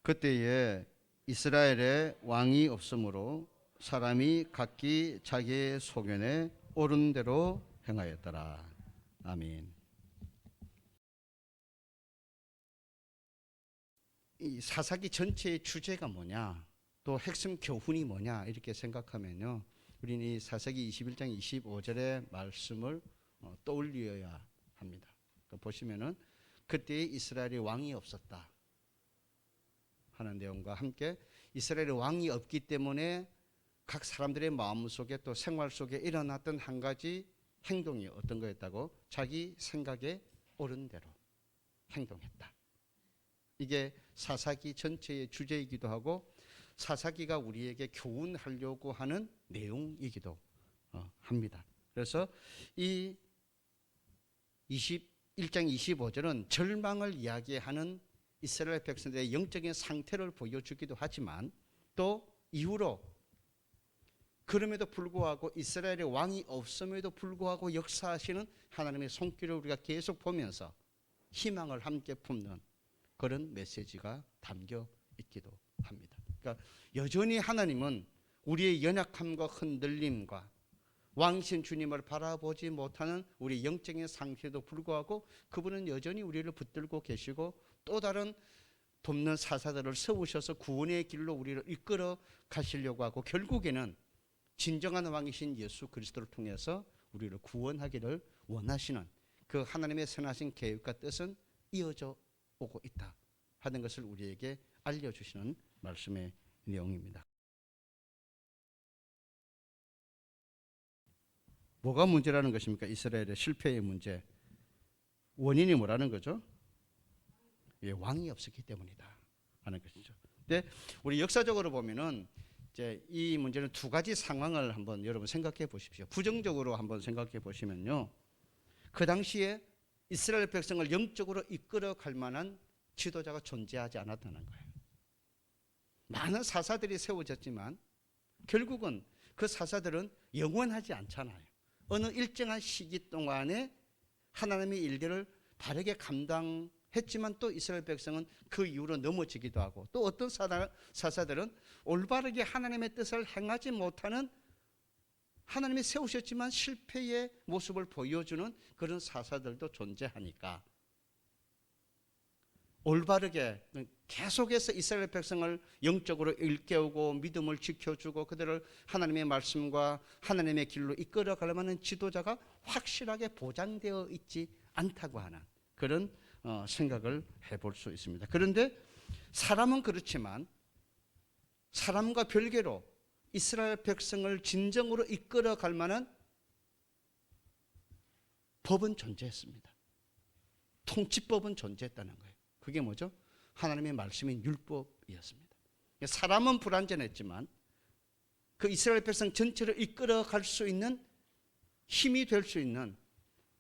그때에 이스라엘에 왕이 없으므로 사람이 각기 자기의 소견에 옳은 대로 행하였더라. 아멘. 이 사사기 전체의 주제가 뭐냐, 또 핵심 교훈이 뭐냐 이렇게 생각하면요, 우리는 이 사사기 21장 25절의 말씀을 떠올려야 합니다. 보시면은 그때 이스라엘에 왕이 없었다 하는 내용과 함께 이스라엘에 왕이 없기 때문에 각 사람들의 마음속에 또 생활 속에 일어났던 한 가지 행동이 어떤 거였다고? 자기 생각에 옳은 대로 행동했다. 이게 사사기 전체의 주제이기도 하고 사사기가 우리에게 교훈하려고 하는 내용이기도 합니다. 그래서 이 21장 25절은 절망을 이야기하는 이스라엘 백성들의 영적인 상태를 보여주기도 하지만 또 이후로 그럼에도 불구하고 이스라엘의 왕이 없음에도 불구하고 역사하시는 하나님의 손길을 우리가 계속 보면서 희망을 함께 품는 그런 메시지가 담겨 있기도 합니다. 그러니까 여전히 하나님은 우리의 연약함과 흔들림과 왕이신 주님을 바라보지 못하는 우리 영적인 상태에도 불구하고 그분은 여전히 우리를 붙들고 계시고 또 다른 돕는 사사들을 세우셔서 구원의 길로 우리를 이끌어 가시려고 하고 결국에는 진정한 왕이신 예수 그리스도를 통해서 우리를 구원하기를 원하시는 그 하나님의 선하신 계획과 뜻은 이어져 오고 있다 하는 것을 우리에게 알려주시는 말씀의 내용입니다. 뭐가 문제라는 것입니까? 이스라엘의 실패의 문제. 원인이 뭐라는 거죠? 예, 왕이 없었기 때문이다 하는 것이죠. 근데 우리 역사적으로 보면은 이제 이 문제는 두 가지 상황을 한번 여러분 생각해 보십시오. 부정적으로 한번 생각해 보시면요, 그 당시에 이스라엘 백성을 영적으로 이끌어 갈 만한 지도자가 존재하지 않았다는 거예요. 많은 사사들이 세워졌지만 결국은 그 사사들은 영원하지 않잖아요. 어느 일정한 시기 동안에 하나님의 일들을 바르게 감당했지만 또 이스라엘 백성은 그 이후로 넘어지기도 하고 또 어떤 사사들은 올바르게 하나님의 뜻을 행하지 못하는, 하나님이 세우셨지만 실패의 모습을 보여주는 그런 사사들도 존재하니까 올바르게 계속해서 이스라엘 백성을 영적으로 일깨우고 믿음을 지켜주고 그들을 하나님의 말씀과 하나님의 길로 이끌어가려면 지도자가 확실하게 보장되어 있지 않다고 하는 그런 생각을 해볼 수 있습니다. 그런데 사람은 그렇지만 사람과 별개로 이스라엘 백성을 진정으로 이끌어갈 만한 법은 존재했습니다. 통치법은 존재했다는 거예요. 그게 뭐죠? 하나님의 말씀인 율법이었습니다. 사람은 불완전했지만 그 이스라엘 백성 전체를 이끌어갈 수 있는 힘이 될 수 있는,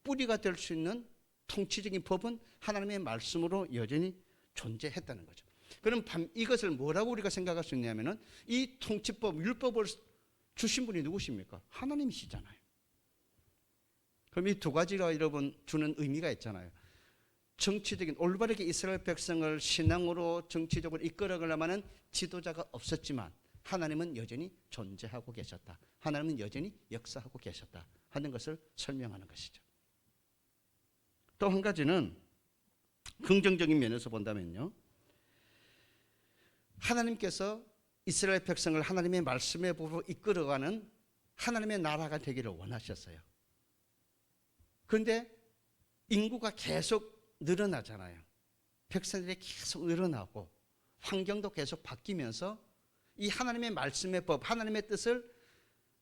뿌리가 될 수 있는 통치적인 법은 하나님의 말씀으로 여전히 존재했다는 거죠. 그럼 이것을 뭐라고 우리가 생각할 수 있냐면은 이 통치법, 율법을 주신 분이 누구십니까? 하나님이시잖아요. 그럼 이 두 가지가 여러분 주는 의미가 있잖아요. 정치적인 올바르게 이스라엘 백성을 신앙으로 정치적으로 이끌어가려면 지도자가 없었지만 하나님은 여전히 존재하고 계셨다. 하나님은 여전히 역사하고 계셨다 하는 것을 설명하는 것이죠. 또 한 가지는 긍정적인 면에서 본다면요, 하나님께서 이스라엘 백성을 하나님의 말씀의 법으로 이끌어가는 하나님의 나라가 되기를 원하셨어요. 그런데 인구가 계속 늘어나잖아요. 백성들이 계속 늘어나고 환경도 계속 바뀌면서 이 하나님의 말씀의 법, 하나님의 뜻을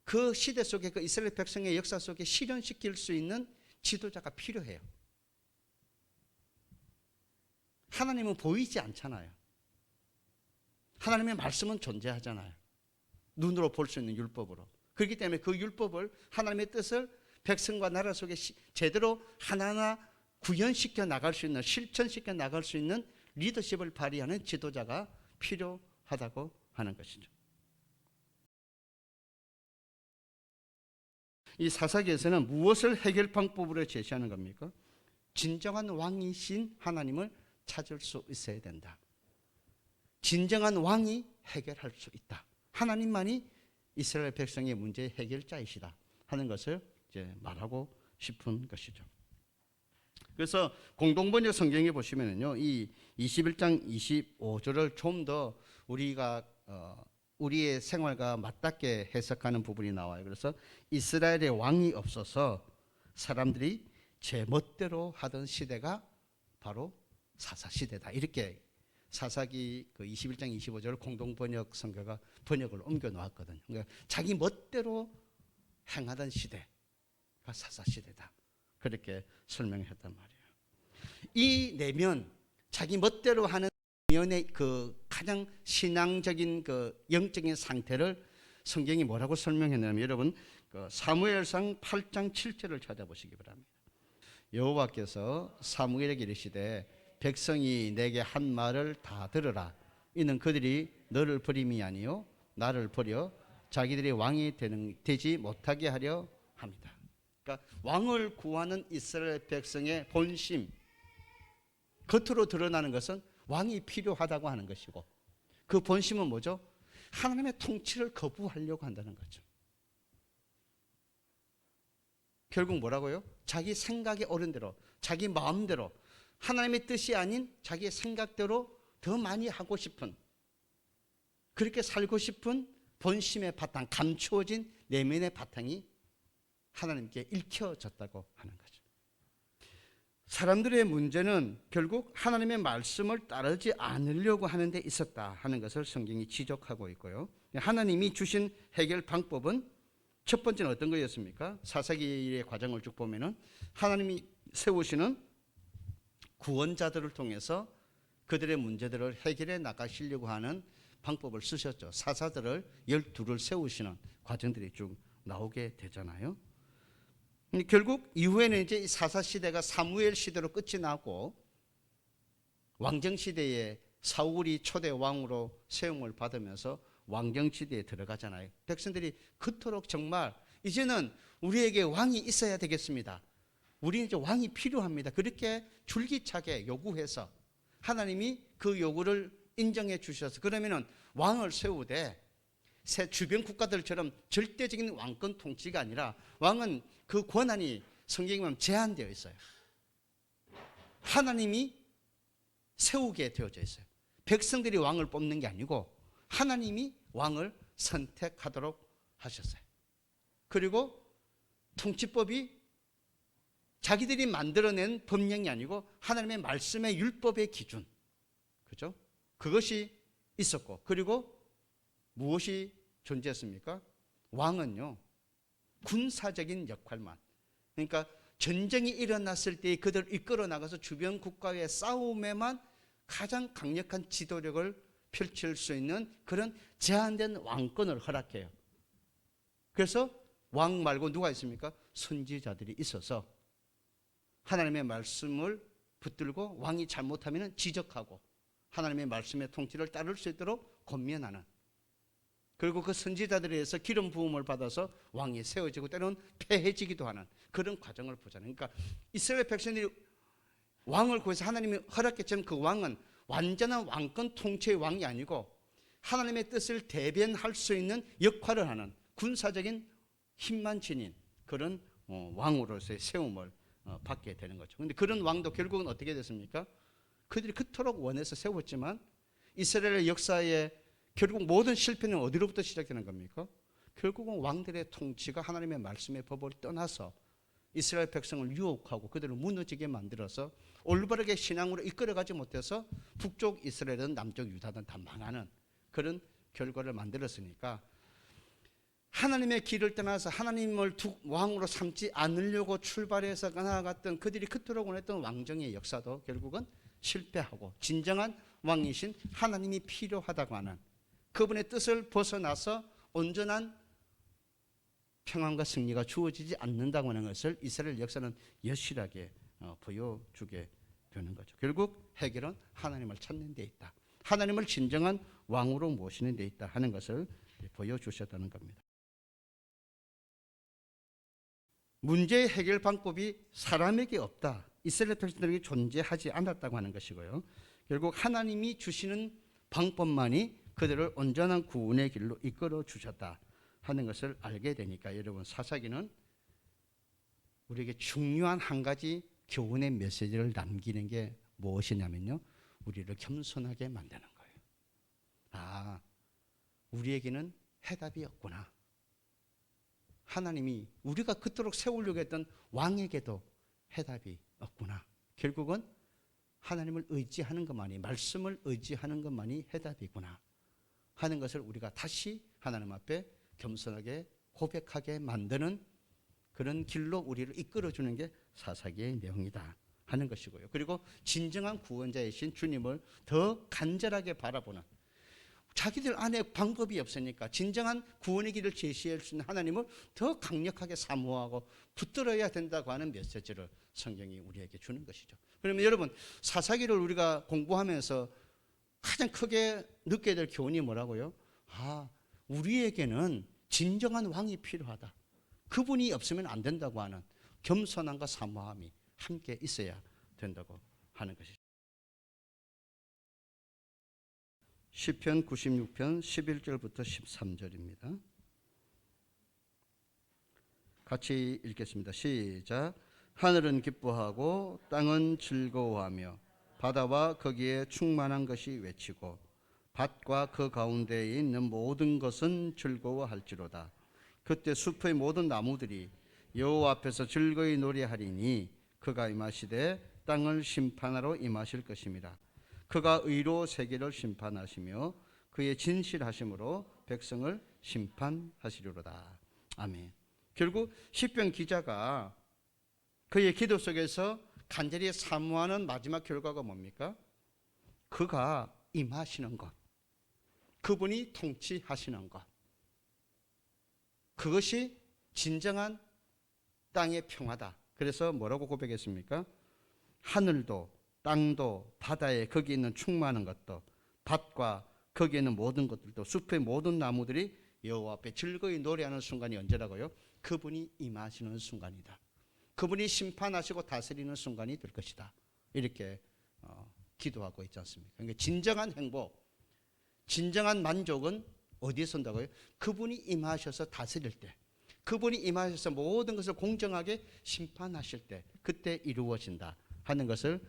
그 시대 속에 그 이스라엘 백성의 역사 속에 실현시킬 수 있는 지도자가 필요해요. 하나님은 보이지 않잖아요. 하나님의 말씀은 존재하잖아요. 눈으로 볼 수 있는 율법으로. 그렇기 때문에 그 율법을, 하나님의 뜻을 백성과 나라 속에 제대로 하나하나 구현시켜 나갈 수 있는, 실천시켜 나갈 수 있는 리더십을 발휘하는 지도자가 필요하다고 하는 것이죠. 이 사사기에서는 무엇을 해결 방법으로 제시하는 겁니까? 진정한 왕이신 하나님을 찾을 수 있어야 된다. 진정한 왕이 해결할 수 있다. 하나님만이 이스라엘 백성의 문제의 해결자이시다 하는 것을 이제 말하고 싶은 것이죠. 그래서 공동번역 성경에 보시면은요, 이 21장 25절을 좀 더 우리가 우리의 생활과 맞닿게 해석하는 부분이 나와요. 그래서 이스라엘의 왕이 없어서 사람들이 제 멋대로 하던 시대가 바로 사사 시대다. 이렇게 사사기 그 21장 25절 공동번역 성경가 번역을 옮겨 놓았거든요. 그러니까 자기 멋대로 행하던 시대가 사사 시대다. 그렇게 설명했단 말이에요. 이 내면, 자기 멋대로 하는 내면의 그 가장 신앙적인 그 영적인 상태를 성경이 뭐라고 설명했냐면, 여러분 그 사무엘상 8장 7절을 찾아보시기 바랍니다. 여호와께서 사무엘에게 이르시되 백성이 내게 한 말을 다 들으라. 이는 그들이 너를 버림이 아니요 나를 버려 자기들이 왕이 되지 못하게 하려 합니다. 그러니까 왕을 구하는 이스라엘 백성의 본심, 겉으로 드러나는 것은 왕이 필요하다고 하는 것이고, 그 본심은 뭐죠? 하나님의 통치를 거부하려고 한다는 거죠. 결국 뭐라고요? 자기 생각에 옳은 대로, 자기 마음대로, 하나님의 뜻이 아닌 자기의 생각대로 더 많이 하고 싶은, 그렇게 살고 싶은 본심의 바탕, 감추어진 내면의 바탕이 하나님께 읽혀졌다고 하는 거죠. 사람들의 문제는 결국 하나님의 말씀을 따르지 않으려고 하는 데 있었다 하는 것을 성경이 지적하고 있고요. 하나님이 주신 해결 방법은 첫 번째는 어떤 거였습니까? 사사기의 과정을 쭉 보면은 하나님이 세우시는 구원자들을 통해서 그들의 문제들을 해결해 나가시려고 하는 방법을 쓰셨죠. 사사들을 12를 세우시는 과정들이 쭉 나오게 되잖아요. 결국 이후에는 이제 사사 시대가 사무엘 시대로 끝이 나고 왕정 시대에 사울이 초대 왕으로 세움을 받으면서 왕정 시대에 들어가잖아요. 백성들이 그토록 정말 이제는 우리에게 왕이 있어야 되겠습니다. 우리는 이제 왕이 필요합니다. 그렇게 줄기차게 요구해서 하나님이 그 요구를 인정해 주셔서 그러면은 왕을 세우되 새 주변 국가들처럼 절대적인 왕권 통치가 아니라 왕은 그 권한이 성경에 보면 제한되어 있어요. 하나님이 세우게 되어져 있어요. 백성들이 왕을 뽑는 게 아니고 하나님이 왕을 선택하도록 하셨어요. 그리고 통치법이 자기들이 만들어낸 법령이 아니고 하나님의 말씀의 율법의 기준, 그죠? 그것이 있었고, 그리고 무엇이 존재했습니까? 왕은요, 군사적인 역할만, 그러니까 전쟁이 일어났을 때 그들을 이끌어 나가서 주변 국가의 싸움에만 가장 강력한 지도력을 펼칠 수 있는 그런 제한된 왕권을 허락해요. 그래서 왕 말고 누가 있습니까? 선지자들이 있어서 하나님의 말씀을 붙들고 왕이 잘못하면 지적하고 하나님의 말씀의 통치를 따를 수 있도록 권면하는, 그리고 그 선지자들에 의해서 기름 부음을 받아서 왕이 세워지고 때로는 폐해지기도 하는 그런 과정을 보잖아요. 그러니까 이스라엘 백성들이 왕을 구해서 하나님이 허락했지만 그 왕은 완전한 왕권 통치의 왕이 아니고 하나님의 뜻을 대변할 수 있는 역할을 하는 군사적인 힘만 지닌 그런 왕으로서의 세움을 받게 되는 거죠. 그런데 그런 왕도 결국은 어떻게 됐습니까? 그들이 그토록 원해서 세웠지만 이스라엘의 역사에 결국 모든 실패는 어디로부터 시작되는 겁니까? 결국은 왕들의 통치가 하나님의 말씀의 법을 떠나서 이스라엘 백성을 유혹하고 그들을 무너지게 만들어서 올바르게 신앙으로 이끌어가지 못해서 북쪽 이스라엘은 남쪽 유다는 다 망하는 그런 결과를 만들었으니까 하나님의 길을 떠나서 하나님을 왕으로 삼지 않으려고 출발해서 나아갔던 그들이 그토록 원했던 왕정의 역사도 결국은 실패하고 진정한 왕이신 하나님이 필요하다고 하는 그분의 뜻을 벗어나서 온전한 평안과 승리가 주어지지 않는다고 하는 것을 이스라엘 역사는 여실하게 보여주게 되는 거죠. 결국 해결은 하나님을 찾는 데 있다. 하나님을 진정한 왕으로 모시는 데 있다 하는 것을 보여주셨다는 겁니다. 문제의 해결 방법이 사람에게 없다. 이스라엘 백성들에게 존재하지 않았다고 하는 것이고요. 결국 하나님이 주시는 방법만이 그들을 온전한 구원의 길로 이끌어 주셨다 하는 것을 알게 되니까 여러분, 사사기는 우리에게 중요한 한 가지 교훈의 메시지를 남기는 게 무엇이냐면요, 우리를 겸손하게 만드는 거예요. 아, 우리에게는 해답이 없구나. 하나님이 우리가 그토록 세우려고 했던 왕에게도 해답이 없구나. 결국은 하나님을 의지하는 것만이, 말씀을 의지하는 것만이 해답이구나 하는 것을 우리가 다시 하나님 앞에 겸손하게 고백하게 만드는 그런 길로 우리를 이끌어주는 게 사사기의 내용이다 하는 것이고요. 그리고 진정한 구원자이신 주님을 더 간절하게 바라보는, 자기들 안에 방법이 없으니까 진정한 구원의 길을 제시할 수 있는 하나님을 더 강력하게 사모하고 붙들어야 된다고 하는 메시지를 성경이 우리에게 주는 것이죠. 그러면 여러분, 사사기를 우리가 공부하면서 가장 크게 느껴야 될 교훈이 뭐라고요? 아, 우리에게는 진정한 왕이 필요하다. 그분이 없으면 안 된다고 하는 겸손함과 사모함이 함께 있어야 된다고 하는 것이죠. 시편 96편 11절부터 13절입니다. 같이 읽겠습니다. 시작. 하늘은 기뻐하고 땅은 즐거워하며 바다와 거기에 충만한 것이 외치고 밭과 그 가운데에 있는 모든 것은 즐거워할지로다. 그때 숲의 모든 나무들이 여호와 앞에서 즐거이 노래하리니 그가 임하시되 땅을 심판하러 임하실 것입니다. 그가 의로 세계를 심판하시며 그의 진실하심으로 백성을 심판하시리로다. 아멘. 결국 시편 기자가 그의 기도 속에서 간절히 사모하는 마지막 결과가 뭡니까? 그가 임하시는 것, 그분이 통치하시는 것, 그것이 진정한 땅의 평화다. 그래서 뭐라고 고백했습니까? 하늘도 땅도 바다에 거기 있는 충만한 것도 밭과 거기에 있는 모든 것들도 숲의 모든 나무들이 여호와 앞에 즐거이 노래하는 순간이 언제라고요? 그분이 임하시는 순간이다. 그분이 심판하시고 다스리는 순간이 될 것이다. 이렇게 기도하고 있지 않습니까? 그러니까 진정한 행복, 진정한 만족은 어디에 온다고요? 그분이 임하셔서 다스릴 때, 그분이 임하셔서 모든 것을 공정하게 심판하실 때, 그때 이루어진다 하는 것을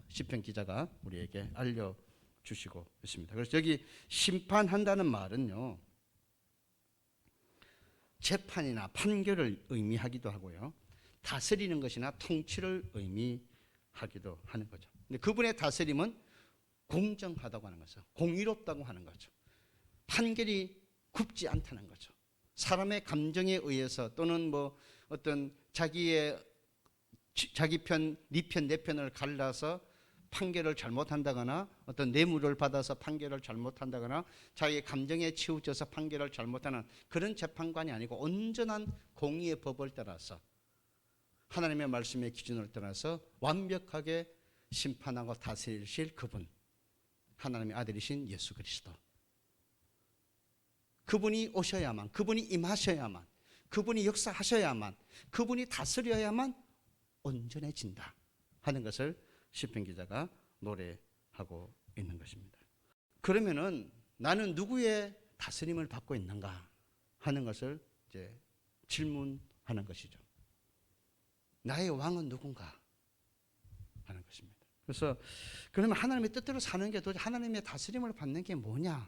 시편 기자가 우리에게 알려주시고 있습니다. 그래서 여기 심판한다는 말은요, 재판이나 판결을 의미하기도 하고요, 다스리는 것이나 통치를 의미하기도 하는 거죠. 근데 그분의 다스림은 공정하다고 하는 거죠. 공의롭다고 하는 거죠. 판결이 굽지 않다는 거죠. 사람의 감정에 의해서 또는 뭐 어떤 자기 편, 네 편, 내 편을 갈라서 판결을 잘못한다거나 어떤 뇌물을 받아서 판결을 잘못한다거나 자기의 감정에 치우쳐서 판결을 잘못하는 그런 재판관이 아니고 온전한 공의의 법을 따라서 하나님의 말씀의 기준을 따라서 완벽하게 심판하고 다스리실 그분, 하나님의 아들이신 예수 그리스도, 그분이 오셔야만, 그분이 임하셔야만, 그분이 역사하셔야만, 그분이 다스려야만 온전해진다 하는 것을 시편 기자가 노래하고 있는 것입니다. 그러면은 나는 누구의 다스림을 받고 있는가 하는 것을 이제 질문하는 것이죠. 나의 왕은 누군가 하는 것입니다. 그래서 그러면 하나님의 뜻대로 사는 게 도대체 하나님의 다스림을 받는 게 뭐냐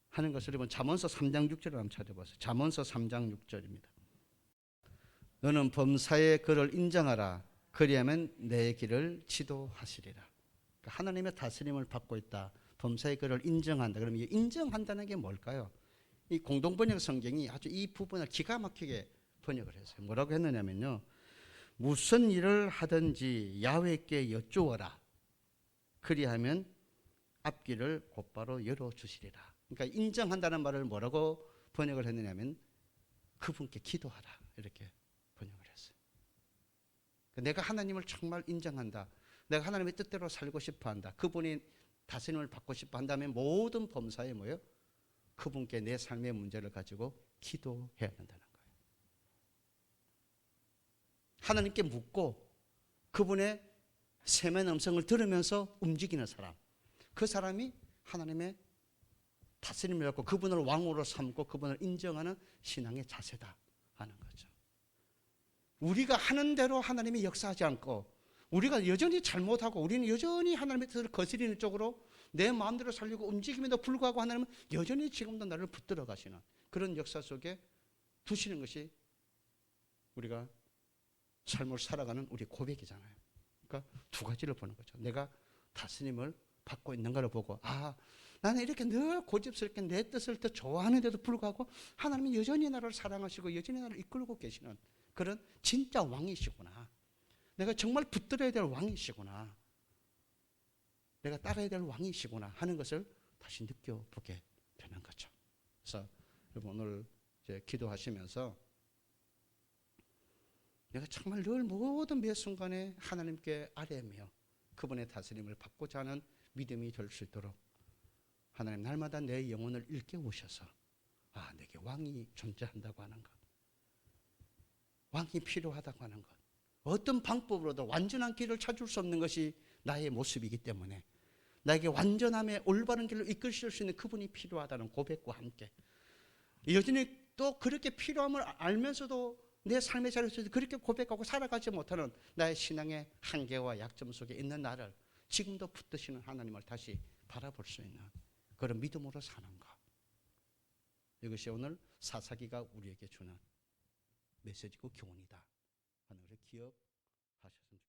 하는 것을 여러분 잠언서 3장 6절을 한번 찾아보세요. 잠언서 3장 6절입니다. 너는 범사의 그를 인정하라. 그리하면 내 길을 지도하시리라. 그러니까 하나님의 다스림을 받고 있다. 범사의 그를 인정한다. 그러면 이 인정한다는 게 뭘까요? 이 공동번역 성경이 아주 이 부분을 기가 막히게 번역을 했어요. 뭐라고 했느냐면요, 무슨 일을 하든지 야훼께 여쭈어라. 그리하면 앞길을 곧바로 열어주시리라. 그러니까 인정한다는 말을 뭐라고 번역을 했느냐면 그분께 기도하라 이렇게 번역을 했어요. 내가 하나님을 정말 인정한다, 내가 하나님의 뜻대로 살고 싶어한다, 그분이 다스림을 받고 싶어 한다면 모든 범사에 뭐예요? 그분께 내 삶의 문제를 가지고 기도해야 된다는 거예요. 하나님께 묻고 그분의 세면 음성을 들으면서 움직이는 사람, 그 사람이 하나님의 다스림을 받고 그분을 왕으로 삼고 그분을 인정하는 신앙의 자세다 하는 거죠. 우리가 하는 대로 하나님이 역사하지 않고 우리가 여전히 잘못하고 우리는 여전히 하나님의 뜻을 거스리는 쪽으로 내 마음대로 살려고 움직임에도 불구하고 하나님은 여전히 지금도 나를 붙들어 가시는 그런 역사 속에 두시는 것이 우리가 삶을 살아가는 우리 고백이잖아요. 그러니까 두 가지를 보는 거죠. 내가 다스림을 받고 있는가를 보고 나는 이렇게 늘 고집스럽게 내 뜻을 더 좋아하는데도 불구하고 하나님이 여전히 나를 사랑하시고 여전히 나를 이끌고 계시는 그런 진짜 왕이시구나. 내가 정말 붙들어야 될 왕이시구나. 내가 따라야 될 왕이시구나 하는 것을 다시 느껴보게 되는 거죠. 그래서 여러분 오늘 이제 기도하시면서 내가 정말 늘 모든 매 순간에 하나님께 아뢰며 그분의 다스림을 받고자 하는 믿음이 될 수 있도록 하나님 날마다 내 영혼을 일깨우셔서 내게 왕이 존재한다고 하는 것, 왕이 필요하다고 하는 것, 어떤 방법으로도 완전한 길을 찾을 수 없는 것이 나의 모습이기 때문에 나에게 완전함의 올바른 길로 이끌실 수 있는 그분이 필요하다는 고백과 함께 여전히 또 그렇게 필요함을 알면서도 내 삶의 자리에서 그렇게 고백하고 살아가지 못하는 나의 신앙의 한계와 약점 속에 있는 나를 지금도 붙드시는 하나님을 다시 바라볼 수 있는 그런 믿음으로 사는 것. 이것이 오늘 사사기가 우리에게 주는 메시지고 교훈이다 하는 것을 기억하셨으면 좋겠습니다.